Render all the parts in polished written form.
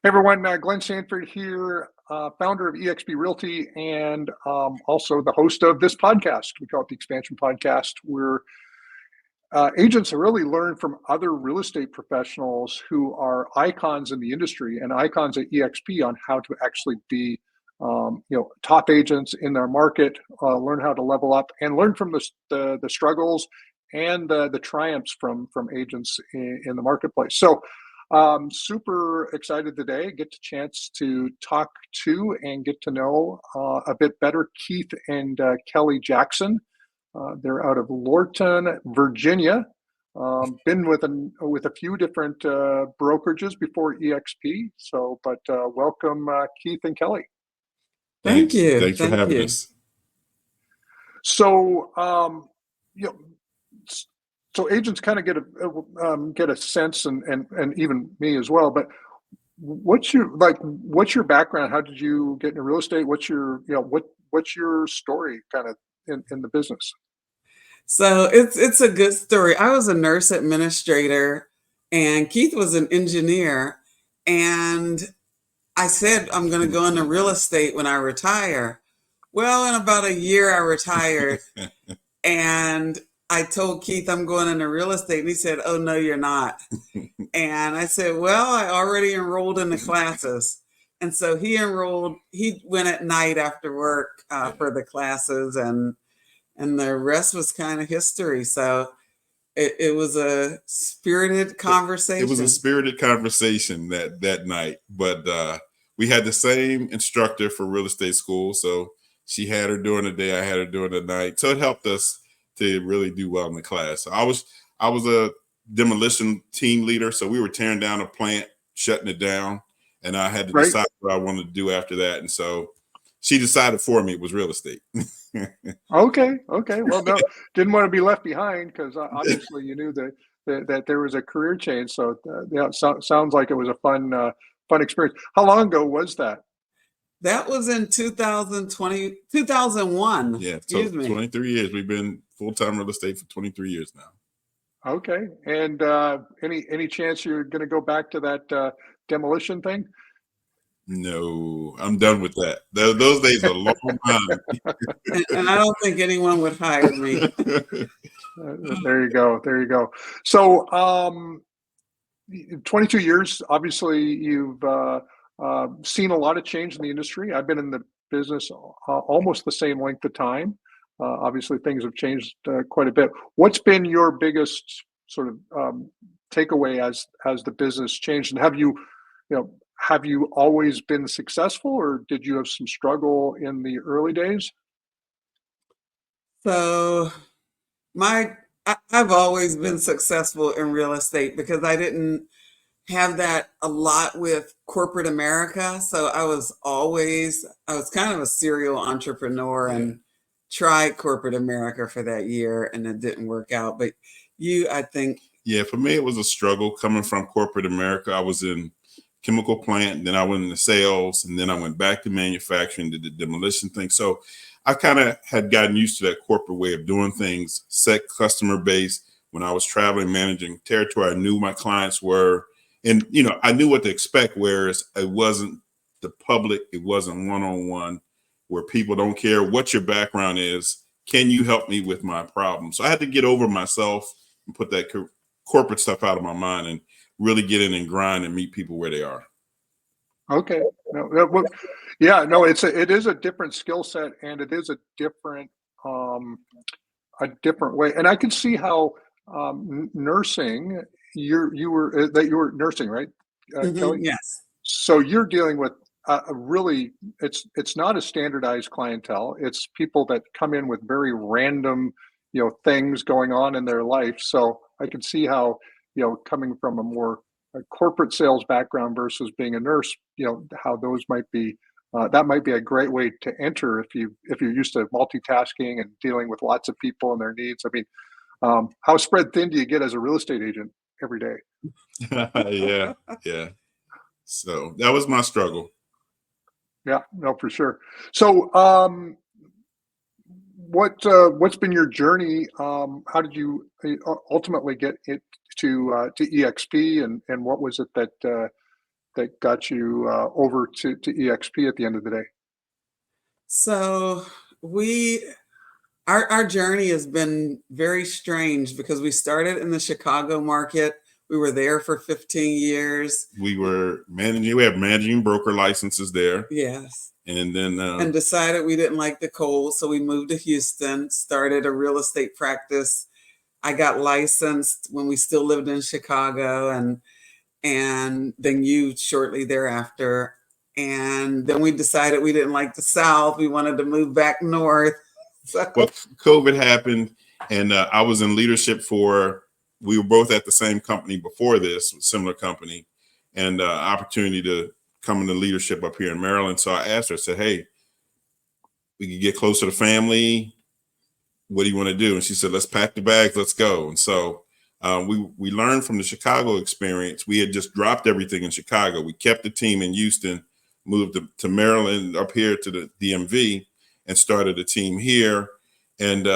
Hey everyone, Glenn Sanford here, founder of eXp Realty and also the host of this podcast. We call it the Expansion Podcast, where agents really learn from other real estate professionals who are icons in the industry and icons at eXp on how to actually be, top agents in their market, learn how to level up, and learn from the struggles and the triumphs from agents in the marketplace. So. Super excited today, get the chance to talk to and get to know a bit better Keith and Kelly Jackson. They're out of Lorton, Virginia. Been with a few different brokerages before EXP. So, but welcome, Keith and Kelly. Thank you. Thanks for having us. So, so agents kind of get a sense, and even me as well. But what's your background? How did you get into real estate? What's your story kind of in the business? So it's a good story. I was a nurse administrator, and Keith was an engineer, and I said I'm going to go into real estate when I retire. Well, in about a year, I retired, and I told Keith I'm going into real estate, and he said, "Oh, no, you're not." And I said, "Well, I already enrolled in the classes." And so he went at night after work for the classes, and the rest was kind of history. So it was a spirited conversation. It was a spirited conversation that night, but we had the same instructor for real estate school. So she had her during the day, I had her during the night. So it helped us to really do well in the class. So I was a demolition team leader. So we were tearing down a plant, shutting it down, and I had to decide what I wanted to do after that. And so she decided for me it was real estate. Okay. Well, no, didn't want to be left behind, because obviously you knew that there was a career change. So sounds like it was a fun experience. How long ago was that? That was in 2001. Yeah, so 23 years. We've been full-time real estate for 23 years now. Okay. And any chance you're going to go back to that demolition thing? No, I'm done with that. Those days are long time. And I don't think anyone would hire me. There you go. So 22 years, obviously you've seen a lot of change in the industry. I've been in the business almost the same length of time. Obviously, things have changed quite a bit. What's been your biggest sort of takeaway as the business changed? And have you always been successful, or did you have some struggle in the early days? So I've always been successful in real estate because I didn't have that a lot with corporate America. So I was kind of a serial entrepreneur and tried corporate America for that year, and it didn't work out. But I think. Yeah, for me, it was a struggle coming from corporate America. I was in chemical plant, then I went into sales, and then I went back to manufacturing, did the demolition thing. So I kind of had gotten used to that corporate way of doing things, set customer base. When I was traveling, managing territory, I knew my clients were, and I knew what to expect, whereas it wasn't the public, it wasn't one-on-one, where people don't care what your background is. Can you help me with my problem? So I had to get over myself and put that corporate stuff out of my mind and really get in and grind and meet people where they are. Okay. It is a different skill set, and it is a different way. And I can see how nursing, you were nursing, right, Kelly? Yes. So you're dealing with really, it's not a standardized clientele. It's people that come in with very random, things going on in their life. So I can see how, coming from a corporate sales background versus being a nurse, how those might be. That might be a great way to enter if you're used to multitasking and dealing with lots of people and their needs. I mean, how spread thin do you get as a real estate agent every day? Yeah. So that was my struggle. Yeah, no, for sure. So, what's been your journey? How did you ultimately get it to EXP, and what was it that that got you over to EXP at the end of the day? So our journey has been very strange because we started in the Chicago market. We were there for 15 years. We have managing broker licenses there. Yes. And then and decided we didn't like the cold. So we moved to Houston, started a real estate practice. I got licensed when we still lived in Chicago, and then you shortly thereafter. And then we decided we didn't like the South. We wanted to move back north. So well, COVID happened, and I was in leadership we were both at the same company before this, similar company, and opportunity to come into leadership up here in Maryland. So I asked her, I said, hey, we could get closer to family. What do you want to do? And she said, let's pack the bags, let's go. And so we learned from the Chicago experience. We had just dropped everything in Chicago. We kept the team in Houston, moved to Maryland, up here to the DMV, and started a team here. And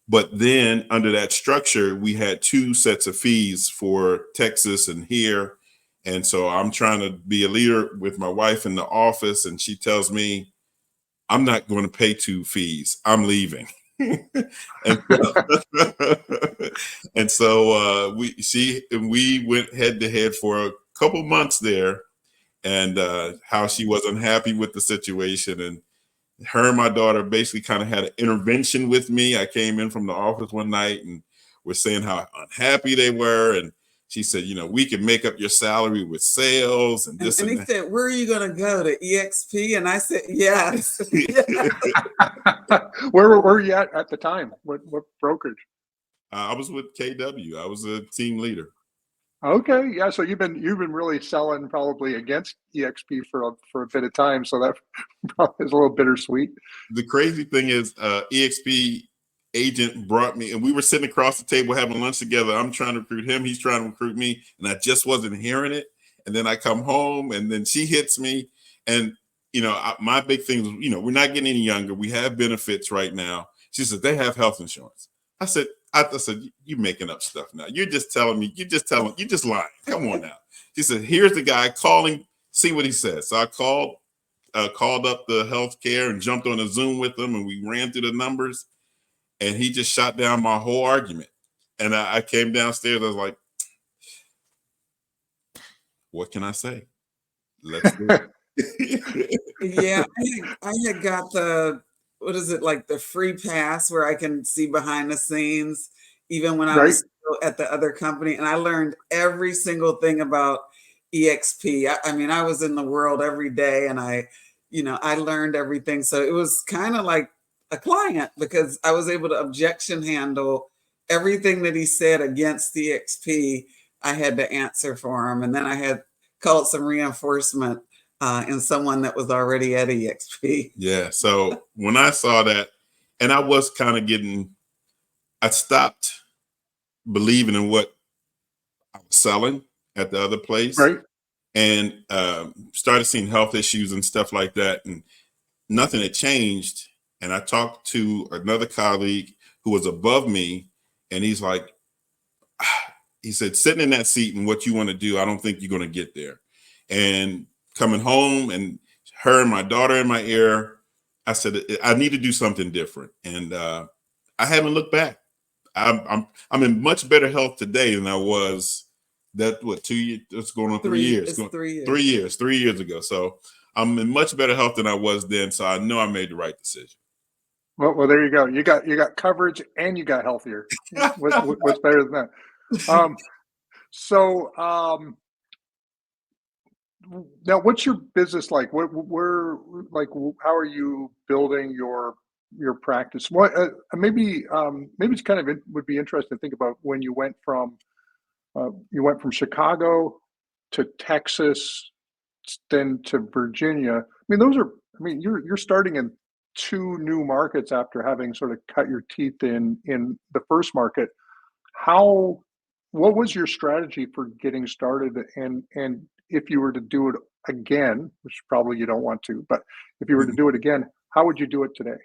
but then under that structure, we had 2 sets of fees for Texas and here. And so I'm trying to be a leader with my wife in the office, and she tells me, I'm not going to pay 2 fees. I'm leaving. and so we went head to head for a couple months there, and how she was unhappy with the situation, and her and my daughter basically kind of had an intervention with me. I came in from the office one night and was saying how unhappy they were, and she said, we can make up your salary with sales and this and he that. said, where are you going to go, to EXP? And I said, yes. Where were you at the time? What brokerage? I was with KW. I was a team leader. Okay, yeah. So you've been really selling probably against EXP for a bit of time. So that probably is a little bittersweet. The crazy thing is, EXP agent brought me, and we were sitting across the table having lunch together. I'm trying to recruit him, he's trying to recruit me, and I just wasn't hearing it. And then I come home, and then she hits me, and my big thing was, we're not getting any younger. We have benefits right now. She said they have health insurance. I said, you're making up stuff now. You're just telling me. You're just lying. Come on now. She said, here's the guy calling. See what he says. So I called up the healthcare and jumped on a Zoom with them, and we ran through the numbers. And he just shot down my whole argument. And I came downstairs. I was like, what can I say? Let's do it. Yeah, I had got the free pass where I can see behind the scenes, even when I was still at the other company. And I learned every single thing about EXP. I mean, I was in the world every day, and I learned everything. So it was kind of like a client, because I was able to objection handle everything that he said against EXP. I had to answer for him. And then I had called some reinforcement in someone that was already at EXP. Yeah. So when I saw that, and I was kind of I stopped believing in what I was selling at the other place. Right. And started seeing health issues and stuff like that. And nothing had changed. And I talked to another colleague who was above me, and he's like, he said, sitting in that seat and what you want to do, I don't think you're going to get there. And coming home, and her and my daughter in my ear, I said, I need to do something different. And I haven't looked back. I'm in much better health today than I was 2 years, it's going on 3 years. 3 years. 3 years ago. So I'm in much better health than I was then. So I know I made the right decision. Well, there you go. You got coverage and you got healthier. What's better than that? Now, what's your business like? How are you building your practice? What maybe it's kind of would be interesting to think about when you went from Chicago to Texas, then to Virginia. You're starting in 2 new markets after having sort of cut your teeth in the first market. What was your strategy for getting started? And if you were to do it again, which probably you don't want to, but if you were to do it again, how would you do it today?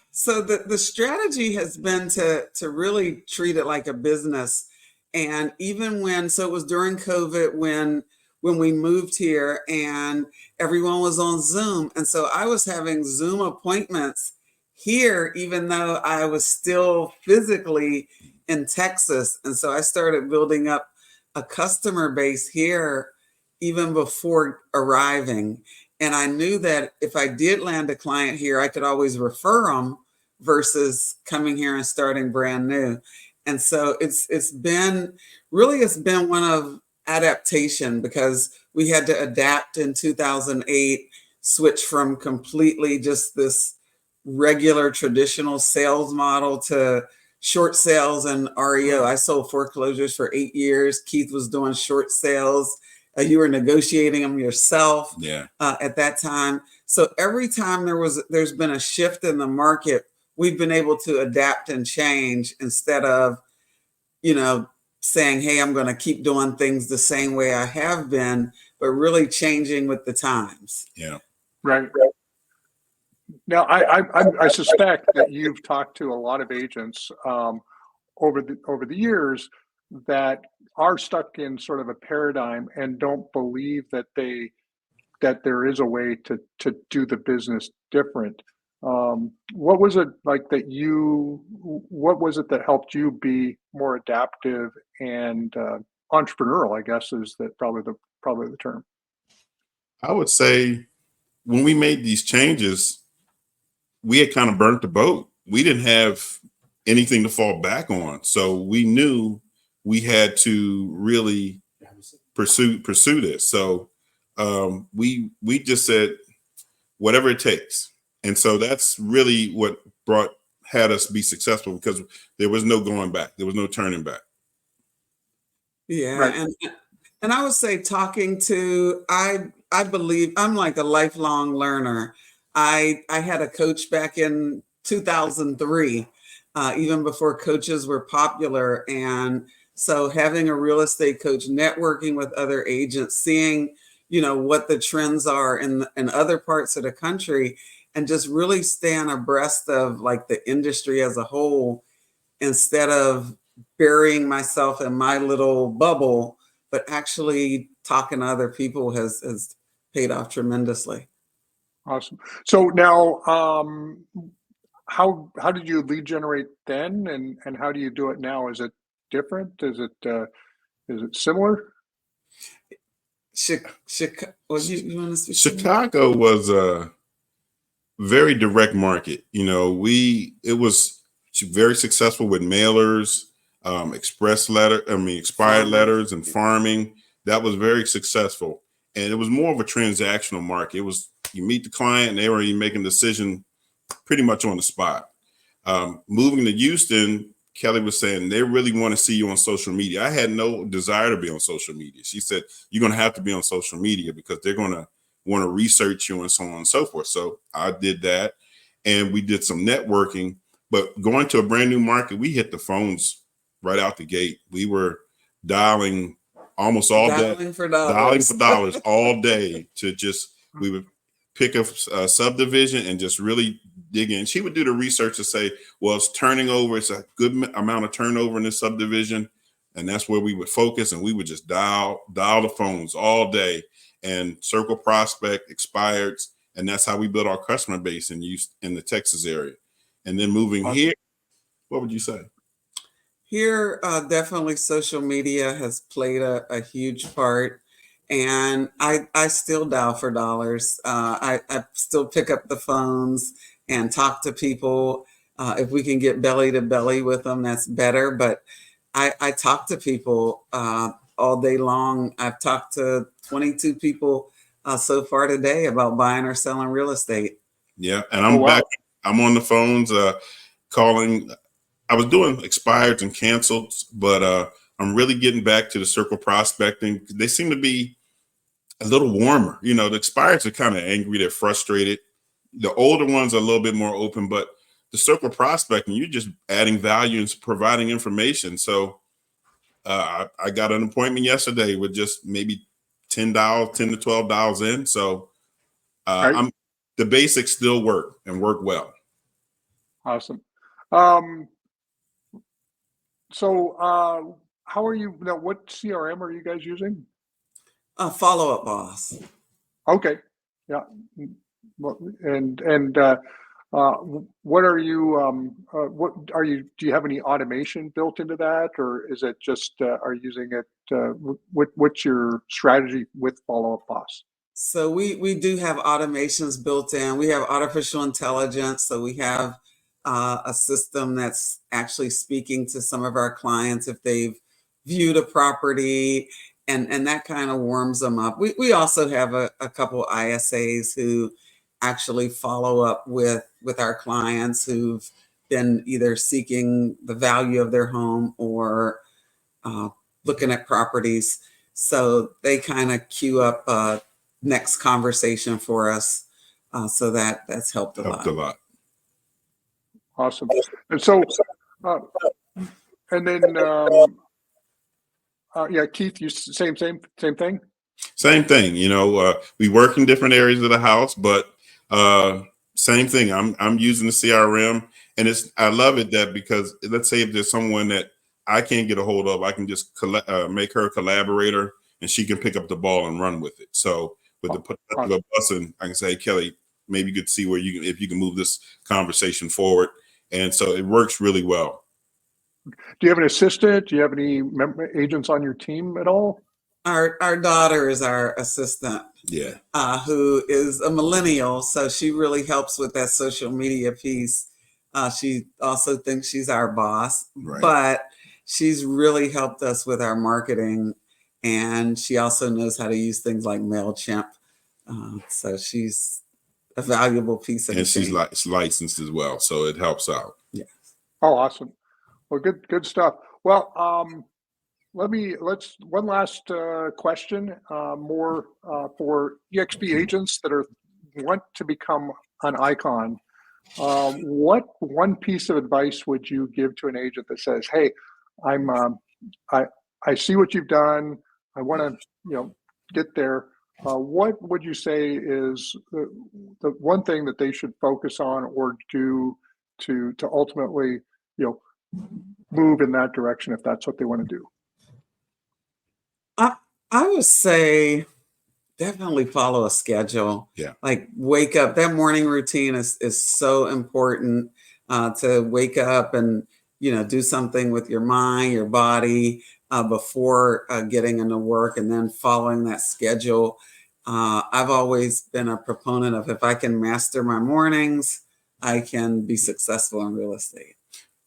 So the strategy has been to really treat it like a business. And even so it was during COVID when we moved here and everyone was on Zoom. And so I was having Zoom appointments here, even though I was still physically in Texas. And so I started building up a customer base here even before arriving. And I knew that if I did land a client here, I could always refer them versus coming here and starting brand new. And so it's been one of adaptation, because we had to adapt in 2008, switch from completely just this regular traditional sales model to short sales and REO. I sold foreclosures for 8 years. Keith was doing short sales. You were negotiating them yourself at that time. So every time there's been a shift in the market, we've been able to adapt and change instead of, saying, hey, I'm going to keep doing things the same way I have been, but really changing with the times. Yeah. Right. Now, I suspect that you've talked to a lot of agents over the years that are stuck in sort of a paradigm and don't believe that there is a way to do the business different. What was it like what was it that helped you be more adaptive and entrepreneurial, I guess is that probably the term? I would say when we made these changes, we had kind of burnt the boat. We didn't have anything to fall back on. So we knew we had to really pursue this. So we just said, whatever it takes. And so that's really what had us be successful, because there was no going back. There was no turning back. Yeah. Right. And I would say I believe I'm like a lifelong learner. I had a coach back in 2003, even before coaches were popular. And so having a real estate coach, networking with other agents, seeing, what the trends are in other parts of the country, and just really staying abreast of like the industry as a whole, instead of burying myself in my little bubble, but actually talking to other people has paid off tremendously. Awesome. So now, how did you lead generate then, and how do you do it now? Is it different? Is it similar? Chicago, you want to speak? Chicago was a very direct market. It was very successful with mailers, expired letters and farming. That was very successful. And it was more of a transactional market. It was, you meet the client and they were making a decision pretty much on the spot. Moving to Houston, Kelly was saying they really want to see you on social media. I had no desire to be on social media. She said, you're going to have to be on social media because they're going to want to research you and so on and so forth. So I did that, and we did some networking. But going to a brand new market, we hit the phones right out the gate. We were dialing almost all day, Dialing for dollars all day we would pick a subdivision and just really dig in. She would do the research to say, well, it's turning over. It's a good amount of turnover in this subdivision. And that's where we would focus, and we would just dial the phones all day and circle prospect, expireds. And that's how we built our customer base in the Texas area. And then moving here, what would you say? Here, definitely social media has played a huge part. And I still dial for dollars. I still pick up the phones and talk to people. If we can get belly to belly with them, that's better. But I talk to people all day long. I've talked to 22 people so far today about buying or selling real estate. Yeah, and I'm back. I'm on the phones calling. I was doing expireds and canceled, but I'm really getting back to the circle prospecting. They seem to be a little warmer. The expireds are kind of angry. They're frustrated. The older ones are a little bit more open, but the circle prospecting, you're just adding value and providing information. So I got an appointment yesterday with just maybe $10 to $12 in. So the basics still work and work well. Awesome. So how are you now? What CRM are you guys using? A follow-up boss. Okay, yeah. Well, what are you? What are you? Do you have any automation built into that, or is it just are you using it? What's your strategy with follow-up boss? So we do have automations built in. We have artificial intelligence. So we have a system that's actually speaking to some of our clients if they've viewed a property, and that kind of warms them up. We also have a couple ISAs who actually follow up with our clients who've been either seeking the value of their home or looking at properties. So they kind of queue up next conversation for us. So that's helped a lot. Awesome. And so, and then, yeah, Keith, you same thing. Same thing. We work in different areas of the house, but same thing. I'm using the CRM, and I love it that because let's say if there's someone that I can't get a hold of, I can just make her a collaborator, and she can pick up the ball and run with it. So with the button, I can say, hey, Kelly, maybe you could see where if you can move this conversation forward, and so it works really well. Do you have an assistant? Do you have any agents on your team at all? Our daughter is our assistant. Yeah. Who is a millennial, so she really helps with that social media piece. She also thinks she's our boss, right. But she's really helped us with our marketing, and she also knows how to use things like MailChimp. So she's a valuable piece of and the she's team. licensed as well, so it helps out. Yes. Oh, awesome. Well, good stuff. Well, let's one last question, more for EXP agents that want to become an icon. What one piece of advice would you give to an agent that says, "Hey, I see what you've done. I want to get there." What would you say is the one thing that they should focus on or do to ultimately move in that direction if that's what they want to do? I would say definitely follow a schedule. Yeah. Like wake up. That morning routine is so important, to wake up and do something with your mind, your body, before getting into work, and then following that schedule. I've always been a proponent of if I can master my mornings, I can be successful in real estate.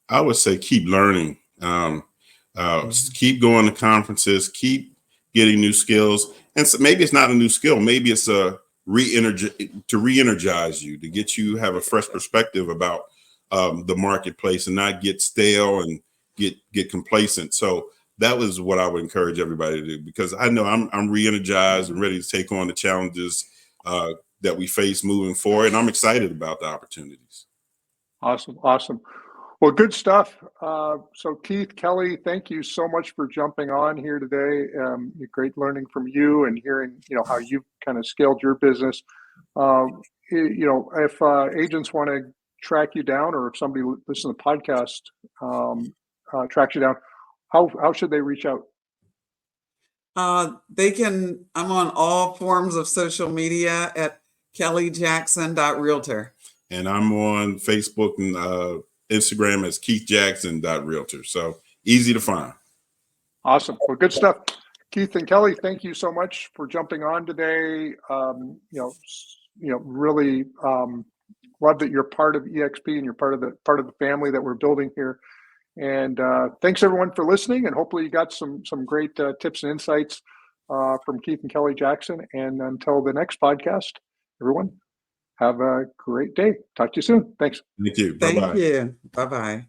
I would say keep learning. Keep going to conferences, keep getting new skills. And so maybe it's not a new skill. Maybe it's to re-energize you, to get you have a fresh perspective about the marketplace and not get stale and get complacent. So that was what I would encourage everybody to do, because I know I'm re-energized and ready to take on the challenges that we face moving forward. And I'm excited about the opportunities. Awesome. Well, good stuff. So Keith, Kelly, thank you so much for jumping on here today. Great learning from you and hearing, how you kind of scaled your business. If agents want to track you down, or if somebody listens to the podcast tracks you down, how should they reach out? They can. I'm on all forms of social media at kellyjackson.realtor. And I'm on Facebook and Instagram as KJAX.realtor. So easy to find. Awesome. Well, good stuff. Keith and Kelly, thank you so much for jumping on today. Really love that you're part of EXP and you're part of the family that we're building here. And thanks everyone for listening. And hopefully you got some great tips and insights from Keith and Kelly Jackson. And until the next podcast, everyone, have a great day. Talk to you soon. Thanks. Thank you. Bye-bye. Thank you. Bye-bye.